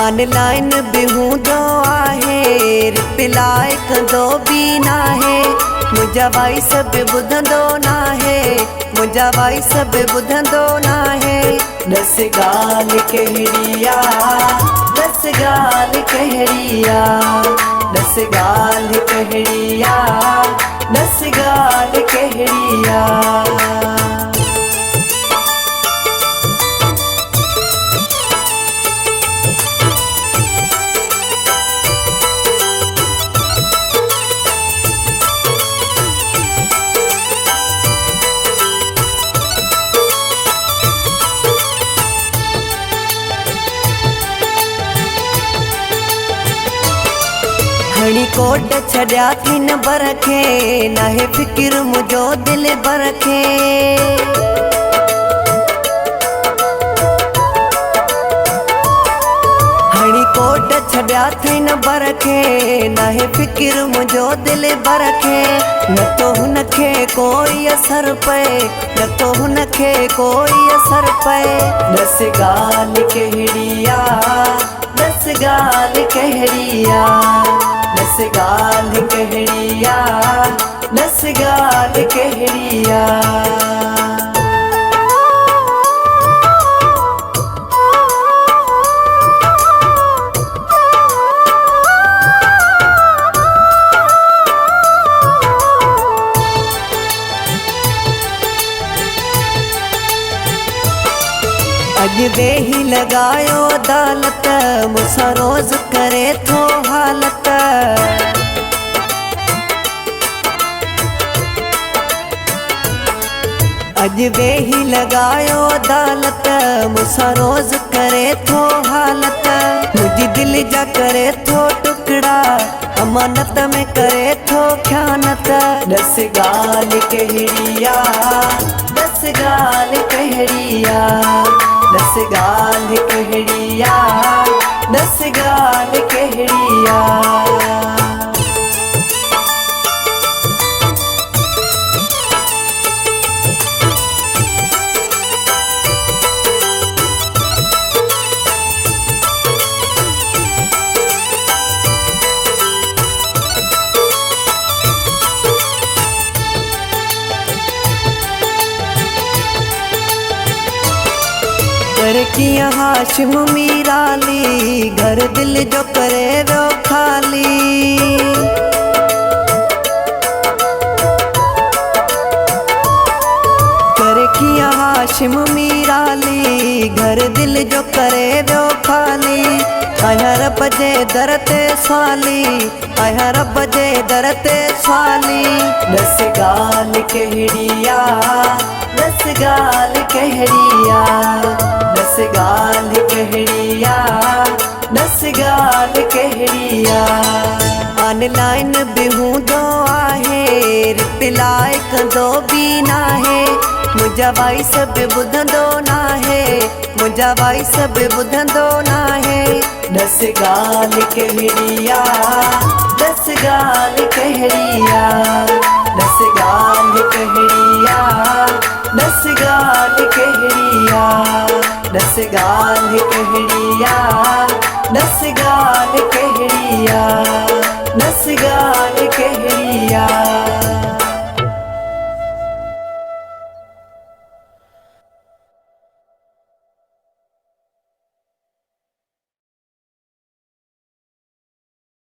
Online भी हूंदो आहे, रिप्लाई कंदो बि नाहे। मुंहिंजा वॉइस बि ॿुधंदो नाहे, मुंहिंजा वॉइस बि ॿुधंदो नाहे। ॾस ॻाल्हि कहिड़ी आहे, ॾस ॻाल्हि कहिड़ी आहे, ॾस ॻाल्हि कहिड़ी आहे, ॾस ॻाल्हि कहिड़ी आहे। हणी कोट छॾिया थी नंबर खे, नाहे फ़िकिर मुंहिंजो दिल बर खे। हणी कोट छॾिया थी नंबर खे, नाहे फ़िकिर मुंहिंजो दिल बर खे। न तो हुनखे कोई असर पए, न तो हुनखे कोई असर पए। ॾस ॻाल्हि कहिड़ी आहे, ॾस ॻाल्हि कहिड़ी आहे, ॾस ॻाल्हि कहिड़ी आहे, ॾस ॻाल्हि कहिड़ी आहे। अॼु वेही लॻायो अदालत, मूंसां रोज़ करे थो हालत। अॼु वेही लॻायो अदालत, मूंसां रोज़ करे थो हालत। मुंहिंजी दिल जा करे थो टुकड़ा, अमानत में करे थो ख़यानत। ॾस ॻाल्हि कहिड़ी आहे, ॾस ॻाल्हि कहिड़ी आहे, ॾस ॻाल्हि कहिड़ी आहे, ॾस ॻाल्हि कहिड़ी आहे। कर कीअं हाशिम मीराली, घर दिल जो करे वियो खाली। कर कीअं हाशिम मीराली, घर दिल जो करे वियो खाली। आहियां रब जे दर ते स्वाली, आहियां रब जे दर ते स्वाली। ॾस ॻाल्हि कहिड़ी आहे, ॾस ॻाल्हि कहिड़ी आहे, ॾस ॻाल्हि कहिड़ी आहे, ॾस ॻाल्हि कहिड़ी आहे। ऑनलाइन भी हूंदो आहे, रिप्लाई कंदो बि नाहे। मुंहिंजा वॉइस बि ॿुधंदो नाहे, मुंहिंजा वॉइस बि ॿुधंदो नाहे। ॾस ॻाल्हि कहिड़ी आहे, ॾस ॻाल्हि कहिड़ी आहे, ॾस ॻाल्हि कहिड़ी आहे, ॾस ॻाल्हि कहिड़ी आहे, ॾस ॻाल्हि कहिड़ी आहे, ॾस ॻाल्हि कहिड़ी आहे, ॾस ॻाल्हि कहिड़ी आहे।